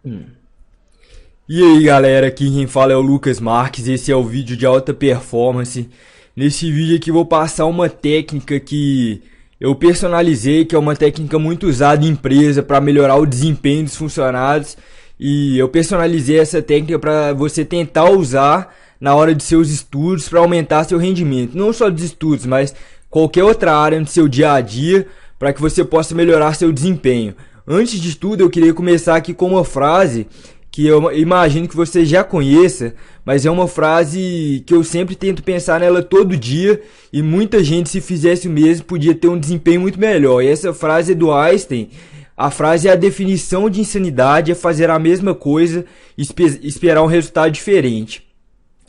E aí galera, aqui quem fala é o Lucas Marques, esse é o vídeo de alta performance. Nesse vídeo aqui eu vou passar uma técnica que eu personalizei, que é uma técnica muito usada em empresa para melhorar o desempenho dos funcionários. E eu personalizei essa técnica para você tentar usar na hora de seus estudos para aumentar seu rendimento. Não só dos estudos, mas qualquer outra área do seu dia a dia para que você possa melhorar seu desempenho. Antes de tudo, eu queria começar aqui com uma frase que eu imagino que você já conheça, mas é uma frase que eu sempre tento pensar nela todo dia e muita gente, se fizesse o mesmo, podia ter um desempenho muito melhor. E essa frase é do Einstein. A frase é: a definição de insanidade é fazer a mesma coisa e esperar um resultado diferente.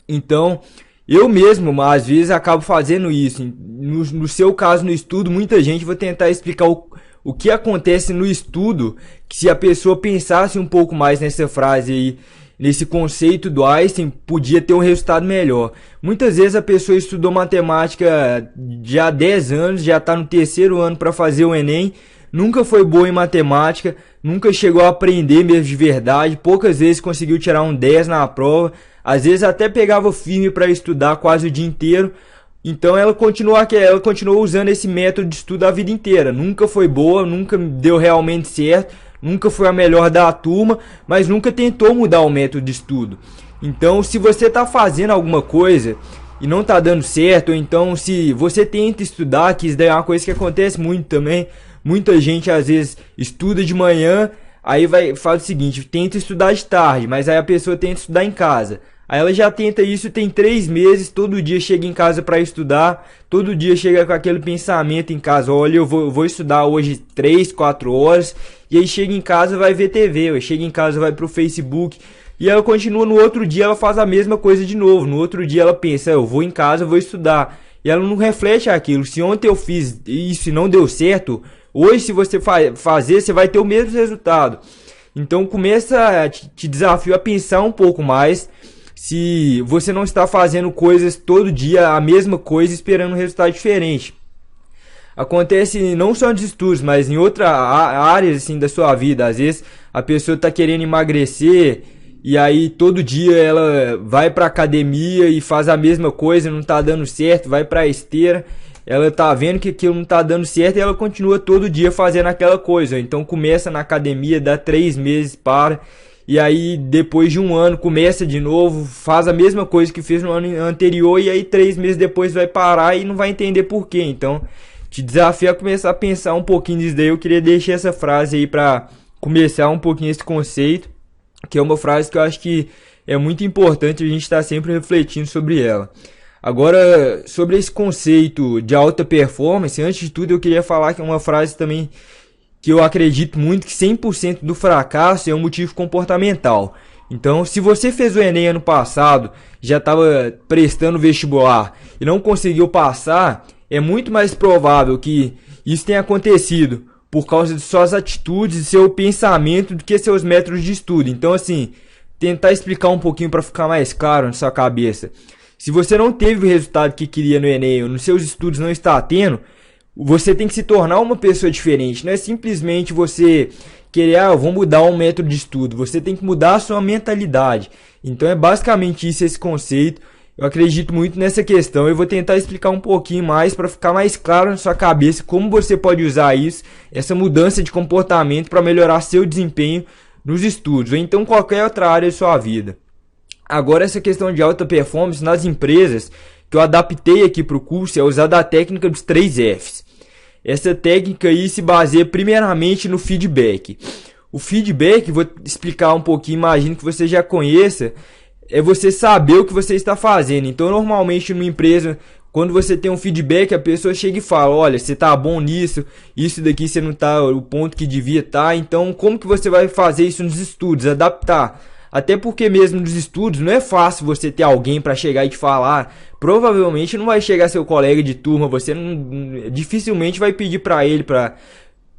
Então, eu mesmo, às vezes, acabo fazendo isso. No seu caso, no estudo, muita gente vai tentar explicar o que acontece no estudo, que se a pessoa pensasse um pouco mais nessa frase aí, nesse conceito do Einstein, podia ter um resultado melhor. Muitas vezes a pessoa estudou matemática já há 10 anos, já está no terceiro ano para fazer o Enem, nunca foi boa em matemática, nunca chegou a aprender mesmo de verdade, poucas vezes conseguiu tirar um 10 na prova, às vezes até pegava firme para estudar quase o dia inteiro. Então ela continuou usando esse método de estudo a vida inteira. Nunca foi boa, nunca deu realmente certo, nunca foi a melhor da turma, mas nunca tentou mudar o método de estudo. Então, se você está fazendo alguma coisa e não está dando certo, ou então se você tenta estudar, que isso daí é uma coisa que acontece muito também. Muita gente às vezes estuda de manhã, aí faz o seguinte: tenta estudar de tarde, mas aí a pessoa tenta estudar em casa. Aí ela já tenta isso, tem 3 meses, todo dia chega em casa para estudar, todo dia chega com aquele pensamento em casa: olha, eu vou estudar hoje 3, 4 horas, e aí chega em casa vai ver TV, chega em casa vai pro Facebook, e ela continua. No outro dia ela faz a mesma coisa de novo, no outro dia ela pensa: eu vou em casa, eu vou estudar, e ela não reflete aquilo. Se ontem eu fiz isso e não deu certo, hoje se você fazer, você vai ter o mesmo resultado. Então te desafio a pensar um pouco mais, se você não está fazendo coisas todo dia, a mesma coisa, esperando um resultado diferente. Acontece não só nos estudos, mas em outras áreas assim, da sua vida. Às vezes a pessoa está querendo emagrecer e aí todo dia ela vai para academia e faz a mesma coisa, não está dando certo, vai para a esteira, ela está vendo que aquilo não está dando certo e ela continua todo dia fazendo aquela coisa. Então começa na academia, dá 3 meses, para. E aí depois de um ano começa de novo, faz a mesma coisa que fez no ano anterior, e aí 3 meses depois vai parar e não vai entender por quê. Então te desafio a começar a pensar um pouquinho nisso daí. Eu queria deixar essa frase aí para começar um pouquinho esse conceito, que é uma frase que eu acho que é muito importante a gente estar sempre refletindo sobre ela. Agora, sobre esse conceito de alta performance, antes de tudo eu queria falar que é uma frase também que eu acredito muito, que 100% do fracasso é um motivo comportamental. Então, se você fez o Enem ano passado, já estava prestando vestibular e não conseguiu passar, é muito mais provável que isso tenha acontecido por causa de suas atitudes e seu pensamento do que seus métodos de estudo. Então, assim, tentar explicar um pouquinho para ficar mais claro na sua cabeça. Se você não teve o resultado que queria no Enem, ou nos seus estudos não está tendo, você tem que se tornar uma pessoa diferente. Não é simplesmente você querer: eu vou mudar um método de estudo. Você tem que mudar a sua mentalidade. Então é basicamente isso, esse conceito. Eu acredito muito nessa questão. Eu vou tentar explicar um pouquinho mais para ficar mais claro na sua cabeça como você pode usar isso, essa mudança de comportamento, para melhorar seu desempenho nos estudos ou então qualquer outra área de sua vida. Agora, essa questão de alta performance nas empresas, que eu adaptei aqui para o curso, é usar a técnica dos 3 Fs. Essa técnica aí se baseia primeiramente no feedback. O feedback, vou explicar um pouquinho, imagino que você já conheça, é você saber o que você está fazendo. Então, normalmente numa empresa, quando você tem um feedback, a pessoa chega e fala: olha, você está bom nisso, isso daqui você não está o ponto que devia estar. Então, como que você vai fazer isso nos estudos? Adaptar. Até porque mesmo nos estudos não é fácil você ter alguém para chegar e te falar. Provavelmente não vai chegar seu colega de turma, você dificilmente vai pedir para ele para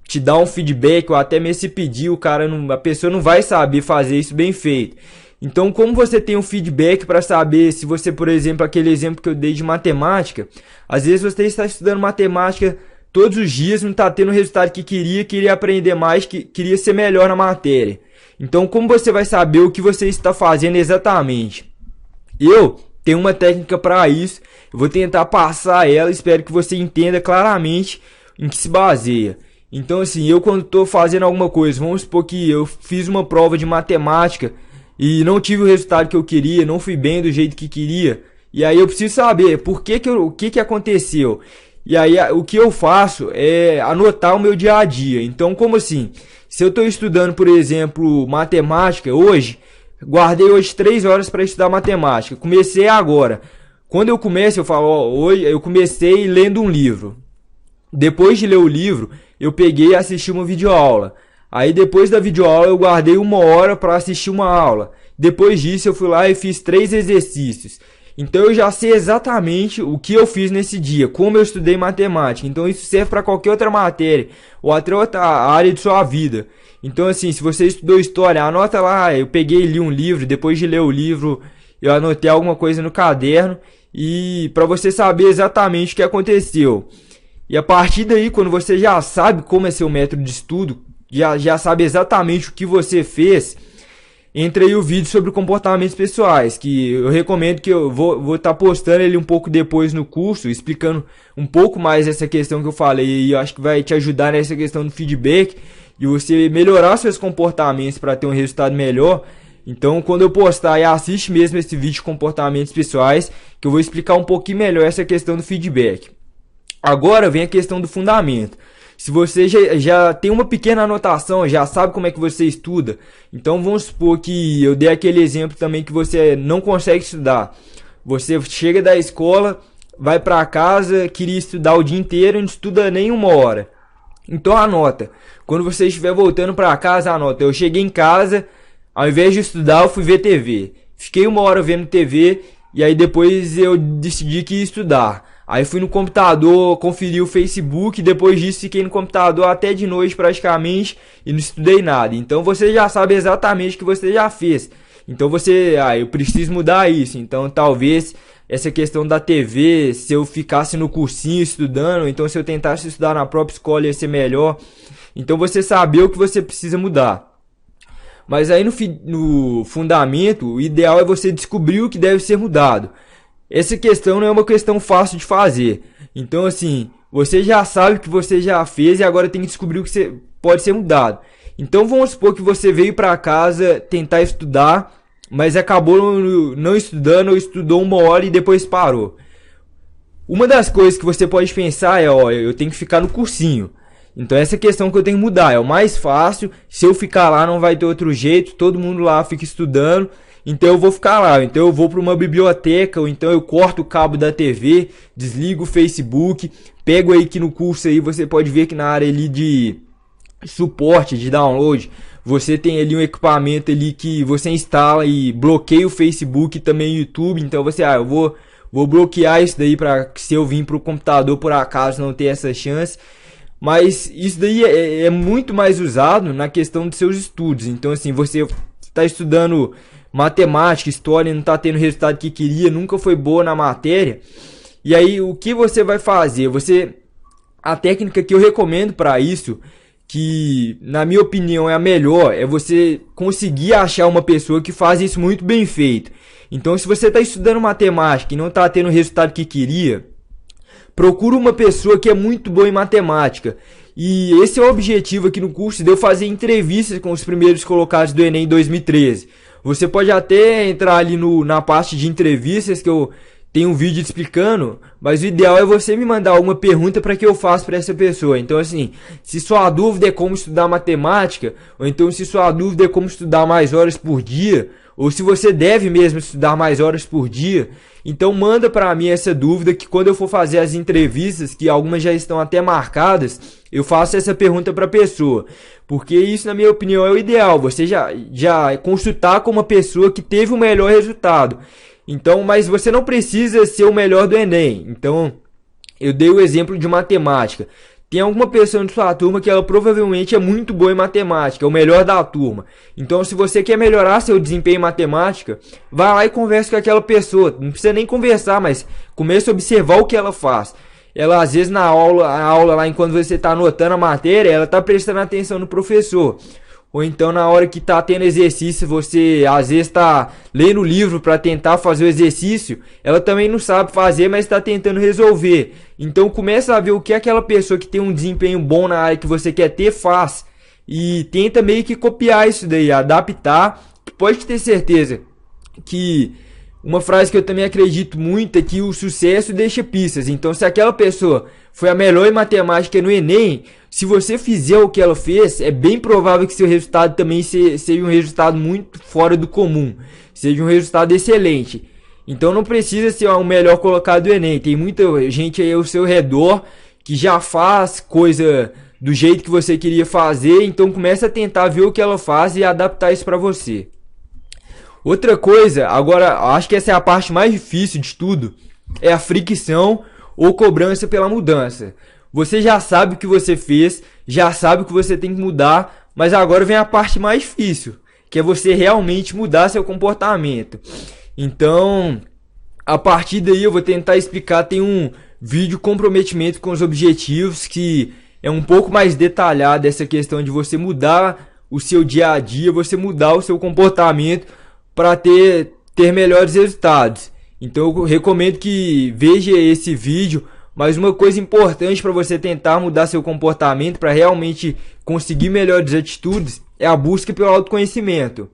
te dar um feedback, ou até mesmo se pedir, a pessoa não vai saber fazer isso bem feito. Então, como você tem um feedback para saber se você, por exemplo, aquele exemplo que eu dei de matemática, às vezes você está estudando matemática todos os dias, não está tendo o resultado que queria aprender mais, queria ser melhor na matéria. Então, como você vai saber o que você está fazendo exatamente? Eu tenho uma técnica para isso, eu vou tentar passar ela, espero que você entenda claramente em que se baseia. Então, assim, eu quando estou fazendo alguma coisa, vamos supor que eu fiz uma prova de matemática e não tive o resultado que eu queria, não fui bem do jeito que queria, e aí eu preciso saber o que aconteceu. E aí o que eu faço é anotar o meu dia a dia. Então, como assim? Se eu estou estudando, por exemplo, matemática hoje, guardei hoje 3 horas para estudar matemática. Comecei agora. Quando eu começo, eu falo, ó, hoje eu comecei lendo um livro. Depois de ler o livro, eu peguei e assisti uma videoaula. Aí depois da videoaula eu guardei 1 hora para assistir uma aula. Depois disso eu fui lá e fiz 3 exercícios. Então eu já sei exatamente o que eu fiz nesse dia, como eu estudei matemática. Então isso serve para qualquer outra matéria ou até outra área de sua vida. Então assim, se você estudou história, anota lá, eu peguei e li um livro, depois de ler o livro, eu anotei alguma coisa no caderno e para você saber exatamente o que aconteceu. E a partir daí, quando você já sabe como é seu método de estudo, já sabe exatamente o que você fez, entra aí o vídeo sobre comportamentos pessoais, que eu recomendo que eu vou estar postando ele um pouco depois no curso, explicando um pouco mais essa questão que eu falei, e eu acho que vai te ajudar nessa questão do feedback, e você melhorar seus comportamentos para ter um resultado melhor. Então, quando eu postar, aí assiste mesmo esse vídeo de comportamentos pessoais, que eu vou explicar um pouquinho melhor essa questão do feedback. Agora vem a questão do fundamento. Se você já tem uma pequena anotação, já sabe como é que você estuda, então vamos supor que eu dei aquele exemplo também que você não consegue estudar. Você chega da escola, vai para casa, queria estudar o dia inteiro e não estuda nem 1 hora. Então anota. Quando você estiver voltando para casa, anota. Eu cheguei em casa, ao invés de estudar, eu fui ver TV. Fiquei 1 hora vendo TV e aí depois eu decidi que ia estudar. Aí fui no computador, conferi o Facebook, depois disso fiquei no computador até de noite praticamente e não estudei nada. Então você já sabe exatamente o que você já fez. Então eu preciso mudar isso. Então talvez essa questão da TV, se eu ficasse no cursinho estudando, então se eu tentasse estudar na própria escola ia ser melhor. Então você saber o que você precisa mudar. Mas aí no fundamento, o ideal é você descobrir o que deve ser mudado. Essa questão não é uma questão fácil de fazer. Então, assim, você já sabe o que você já fez e agora tem que descobrir o que pode ser mudado. Então, vamos supor que você veio para casa tentar estudar, mas acabou não estudando ou estudou 1 hora e depois parou. Uma das coisas que você pode pensar é, ó, eu tenho que ficar no cursinho. Então, essa questão que eu tenho que mudar é o mais fácil. Se eu ficar lá, não vai ter outro jeito. Todo mundo lá fica estudando. Então eu vou ficar lá, então eu vou para uma biblioteca, ou então eu corto o cabo da TV, desligo o Facebook, pego aí que no curso aí você pode ver que na área ali de suporte, de download, você tem ali um equipamento ali que você instala e bloqueia o Facebook e também o YouTube. Então você, eu vou bloquear isso daí para se eu vir para o computador por acaso não ter essa chance. Mas isso daí é muito mais usado na questão de seus estudos. Então assim, você está estudando matemática, história, não está tendo o resultado que queria, nunca foi boa na matéria. E aí o que você vai fazer? A técnica que eu recomendo para isso, que na minha opinião é a melhor, é você conseguir achar uma pessoa que faz isso muito bem feito. Então se você está estudando matemática e não está tendo o resultado que queria, procura uma pessoa que é muito boa em matemática. E esse é o objetivo aqui no curso, de eu fazer entrevistas com os primeiros colocados do Enem 2013. Você pode até entrar ali na parte de entrevistas, que eu tenho um vídeo explicando, mas o ideal é você me mandar alguma pergunta para que eu faça para essa pessoa. Então assim, se sua dúvida é como estudar matemática, ou então se sua dúvida é como estudar mais horas por dia, ou se você deve mesmo estudar mais horas por dia, então manda para mim essa dúvida, que quando eu for fazer as entrevistas, que algumas já estão até marcadas, eu faço essa pergunta para a pessoa. Porque isso, na minha opinião, é o ideal. Você já consultar com uma pessoa que teve o melhor resultado. Então, mas você não precisa ser o melhor do Enem. Então, eu dei o exemplo de matemática. Tem alguma pessoa de sua turma que ela provavelmente é muito boa em matemática, é o melhor da turma. Então, se você quer melhorar seu desempenho em matemática, vá lá e converse com aquela pessoa. Não precisa nem conversar, mas comece a observar o que ela faz. Ela, às vezes, a aula lá, enquanto você está anotando a matéria, ela está prestando atenção no professor. ou então na hora que tá tendo exercício, você às vezes tá lendo o livro para tentar fazer o exercício, ela também não sabe fazer, mas está tentando resolver. Então começa a ver o que aquela pessoa que tem um desempenho bom na área que você quer ter faz e tenta meio que copiar isso daí, adaptar. Pode ter certeza que uma frase que eu também acredito muito é que o sucesso deixa pistas. Então, se aquela pessoa foi a melhor em matemática no Enem, se você fizer o que ela fez, é bem provável que seu resultado também seja um resultado muito fora do comum, seja um resultado excelente. Então, não precisa ser o melhor colocado do Enem. Tem muita gente aí ao seu redor que já faz coisa do jeito que você queria fazer. Então, começa a tentar ver o que ela faz e adaptar isso para você. Outra coisa, agora acho que essa é a parte mais difícil de tudo, é a fricção ou cobrança pela mudança. Você já sabe o que você fez, já sabe o que você tem que mudar, mas agora vem a parte mais difícil, que é você realmente mudar seu comportamento. Então, a partir daí eu vou tentar explicar, tem um vídeo comprometimento com os objetivos, que é um pouco mais detalhado essa questão de você mudar o seu dia a dia, você mudar o seu comportamento para ter melhores resultados. Então eu recomendo que veja esse vídeo. Mas uma coisa importante para você tentar mudar seu comportamento, para realmente conseguir melhores atitudes, é a busca pelo autoconhecimento.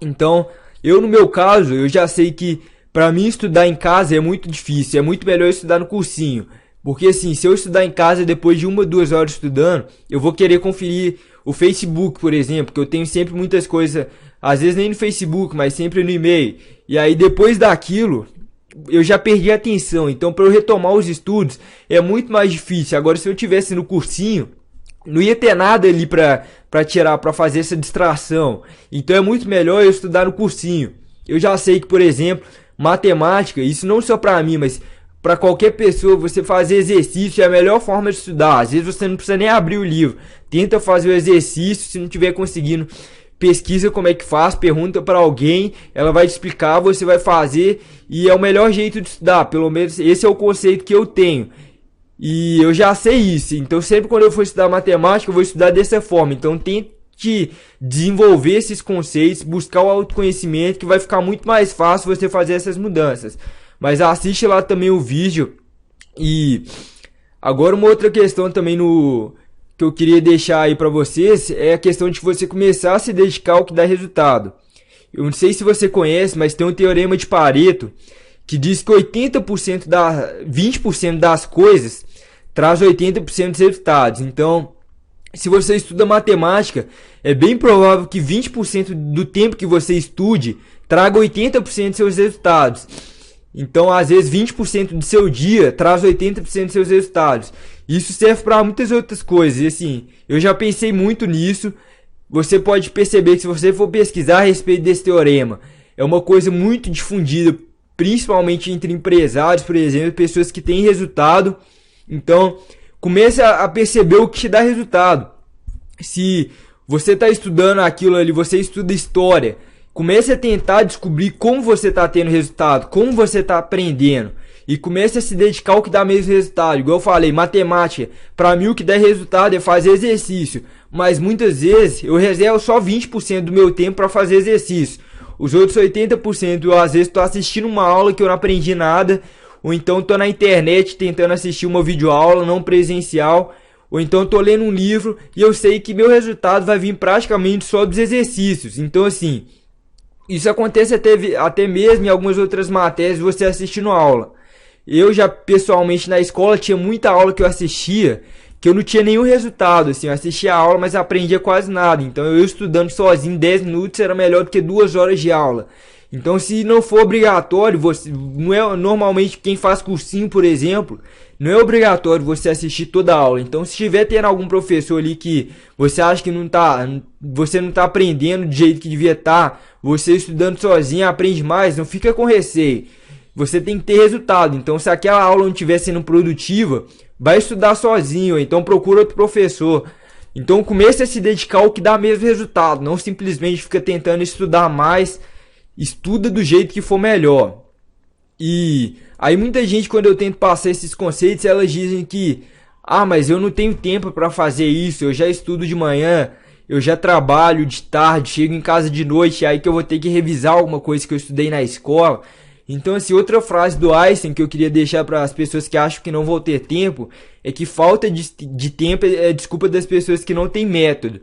Então, no meu caso, eu já sei que para mim estudar em casa é muito difícil, é muito melhor estudar no cursinho. Porque assim, se eu estudar em casa depois de 1 ou 2 horas estudando, eu vou querer conferir o Facebook, por exemplo, que eu tenho sempre muitas coisas, às vezes nem no Facebook, mas sempre no e-mail. E aí depois daquilo, eu já perdi a atenção. Então para eu retomar os estudos é muito mais difícil. Agora se eu tivesse no cursinho, não ia ter nada ali para tirar, para fazer essa distração. Então é muito melhor eu estudar no cursinho. Eu já sei que, por exemplo, matemática, isso não só para mim, mas para qualquer pessoa, você fazer exercício é a melhor forma de estudar. Às vezes você não precisa nem abrir o livro. Tenta fazer o exercício, se não estiver conseguindo, pesquisa como é que faz, pergunta para alguém, ela vai te explicar, você vai fazer e é o melhor jeito de estudar. Pelo menos esse é o conceito que eu tenho. E eu já sei isso. Então sempre quando eu for estudar matemática, eu vou estudar dessa forma. Então tente desenvolver esses conceitos, buscar o autoconhecimento, que vai ficar muito mais fácil você fazer essas mudanças. Mas assiste lá também o vídeo. E agora uma outra questão também que eu queria deixar aí pra vocês é a questão de você começar a se dedicar ao que dá resultado. Eu não sei se você conhece, mas tem um teorema de Pareto que diz que 20% das coisas traz 80% dos resultados. Então, se você estuda matemática, é bem provável que 20% do tempo que você estude traga 80% dos seus resultados. Então, às vezes, 20% do seu dia traz 80% dos seus resultados. Isso serve para muitas outras coisas. E assim, eu já pensei muito nisso. Você pode perceber que se você for pesquisar a respeito desse teorema, é uma coisa muito difundida, principalmente entre empresários, por exemplo, pessoas que têm resultado. Então, comece a perceber o que te dá resultado. Se você está estudando aquilo ali, você estuda história, comece a tentar descobrir como você está tendo resultado, como você está aprendendo. E comece a se dedicar ao que dá mesmo resultado. Igual eu falei, matemática, para mim o que dá resultado é fazer exercício. Mas muitas vezes eu reservo só 20% do meu tempo para fazer exercício. Os outros 80% eu às vezes estou assistindo uma aula que eu não aprendi nada. Ou então estou na internet tentando assistir uma videoaula não presencial. Ou então estou lendo um livro e eu sei que meu resultado vai vir praticamente só dos exercícios. Então assim, isso acontece até mesmo em algumas outras matérias você assistindo aula. Eu já pessoalmente na escola tinha muita aula que eu assistia que eu não tinha nenhum resultado, assim, eu assistia a aula, mas aprendia quase nada. Então eu estudando sozinho 10 minutos era melhor do que 2 horas de aula. Então se não for obrigatório, você não é normalmente quem faz cursinho, por exemplo, não é obrigatório você assistir toda a aula. Então se estiver tendo algum professor ali que você acha que você não está aprendendo do jeito que devia estar, você estudando sozinho aprende mais, não fica com receio. Você tem que ter resultado. Então se aquela aula não estiver sendo produtiva, vai estudar sozinho, então procura outro professor. Então comece a se dedicar ao que dá mesmo resultado, não simplesmente fica tentando estudar mais. Estuda do jeito que for melhor. E aí muita gente, quando eu tento passar esses conceitos, elas dizem que mas eu não tenho tempo para fazer isso, eu já estudo de manhã, eu já trabalho de tarde, chego em casa de noite, aí que eu vou ter que revisar alguma coisa que eu estudei na escola. Então, assim, outra frase do Einstein que eu queria deixar para as pessoas que acham que não vão ter tempo é que falta de tempo é desculpa das pessoas que não têm método.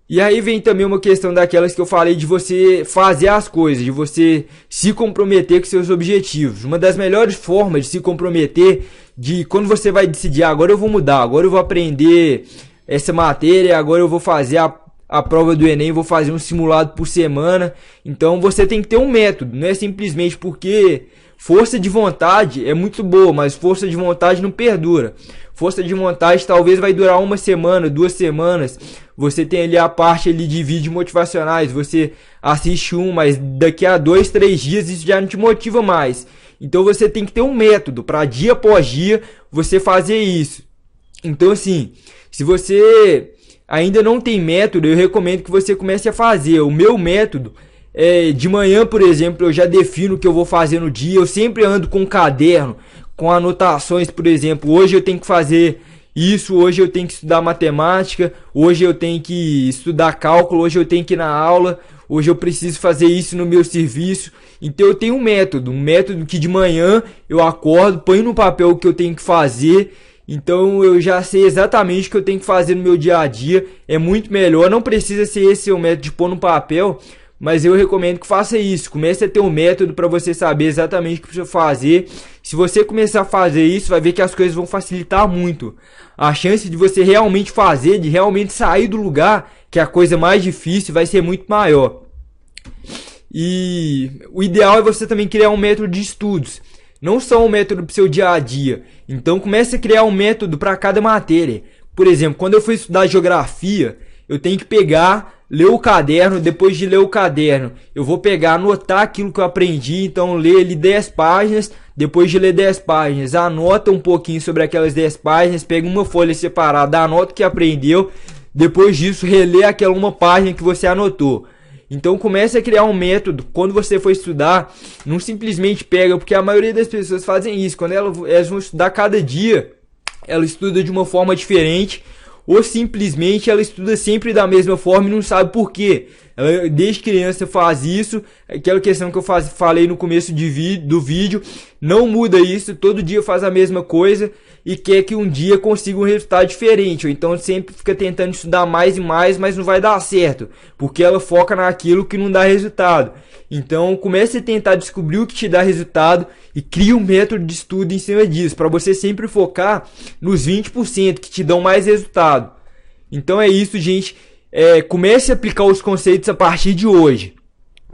E aí vem também uma questão daquelas que eu falei de você fazer as coisas, de você se comprometer com seus objetivos. Uma das melhores formas de se comprometer, de quando você vai decidir, agora eu vou mudar, agora eu vou aprender essa matéria, agora eu vou fazer a prova do Enem, vou fazer um simulado por semana. Então você tem que ter um método, não é simplesmente porque força de vontade é muito boa, mas força de vontade não perdura. Força de vontade talvez vai durar uma semana, 2 semanas. Você tem ali a parte ali de vídeos motivacionais, você assiste mas daqui a 2, 3 dias isso já não te motiva mais. Então você tem que ter um método para dia após dia você fazer isso. Então assim, se você ainda não tem método, eu recomendo que você comece a fazer. O meu método é de manhã, por exemplo, eu já defino o que eu vou fazer no dia. Eu sempre ando com um caderno, com anotações, por exemplo, hoje eu tenho que fazer isso, hoje eu tenho que estudar matemática, hoje eu tenho que estudar cálculo, hoje eu tenho que ir na aula, hoje eu preciso fazer isso no meu serviço. Então eu tenho um método que de manhã eu acordo, ponho no papel o que eu tenho que fazer. Então eu já sei exatamente o que eu tenho que fazer no meu dia a dia. É muito melhor, não precisa ser esse o método de pôr no papel, mas eu recomendo que faça isso. Comece a ter um método para você saber exatamente o que precisa fazer. Se você começar a fazer isso, vai ver que as coisas vão facilitar muito. A chance de você realmente fazer, de realmente sair do lugar, que é a coisa mais difícil, vai ser muito maior. E o ideal é você também criar um método de estudos, não só um método para o seu dia a dia. Então comece a criar um método para cada matéria. Por exemplo, quando eu for estudar geografia, eu tenho que pegar, ler o caderno. Depois de ler o caderno, eu vou pegar, anotar aquilo que eu aprendi. Então ler ali 10 páginas. Depois de ler 10 páginas, anota um pouquinho sobre aquelas 10 páginas, pega uma folha separada, anota o que aprendeu. Depois disso, reler aquela uma página que você anotou. Então comece a criar um método. Quando você for estudar, não simplesmente pega, porque a maioria das pessoas fazem isso. Quando elas vão estudar cada dia, ela estuda de uma forma diferente, ou simplesmente ela estuda sempre da mesma forma e não sabe por quê. Ela, desde criança faz isso, aquela questão que eu falei no começo do vídeo, não muda isso, todo dia faz a mesma coisa e quer que um dia consiga um resultado diferente, ou então sempre fica tentando estudar mais e mais, mas não vai dar certo, porque ela foca naquilo que não dá resultado. Então comece a tentar descobrir o que te dá resultado e crie um método de estudo em cima disso, para você sempre focar nos 20% que te dão mais resultado. Então é isso, gente. Comece a aplicar os conceitos a partir de hoje,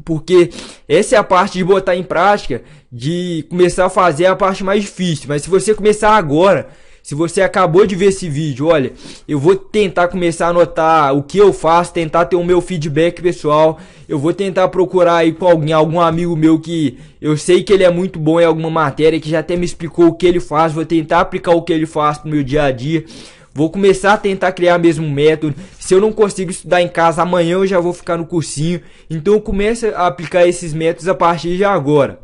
porque essa é a parte de botar em prática, de começar a fazer a parte mais difícil. Mas se você começar agora, se você acabou de ver esse vídeo, olha, eu vou tentar começar a anotar o que eu faço, tentar ter o meu feedback pessoal. Eu vou tentar procurar aí com algum amigo meu que eu sei que ele é muito bom em alguma matéria, que já até me explicou o que ele faz. Vou tentar aplicar o que ele faz pro meu dia a dia. Vou começar a tentar criar mesmo um método. Se eu não consigo estudar em casa, amanhã eu já vou ficar no cursinho. Então comece a aplicar esses métodos a partir de agora.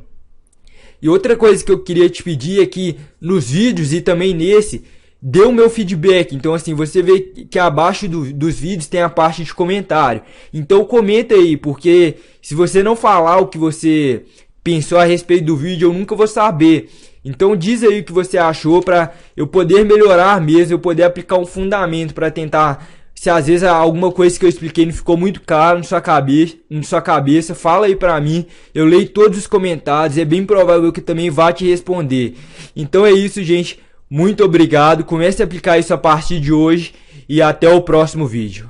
E outra coisa que eu queria te pedir é que nos vídeos e também nesse, dê o meu feedback. Então assim, você vê que abaixo dos vídeos tem a parte de comentário. Então comenta aí, porque se você não falar o que você pensou a respeito do vídeo, eu nunca vou saber. Então diz aí o que você achou, para eu poder melhorar mesmo, eu poder aplicar um fundamento para tentar, se às vezes alguma coisa que eu expliquei não ficou muito claro na sua cabeça, fala aí pra mim, eu leio todos os comentários, é bem provável que também vá te responder. Então é isso, gente, muito obrigado, comece a aplicar isso a partir de hoje e até o próximo vídeo.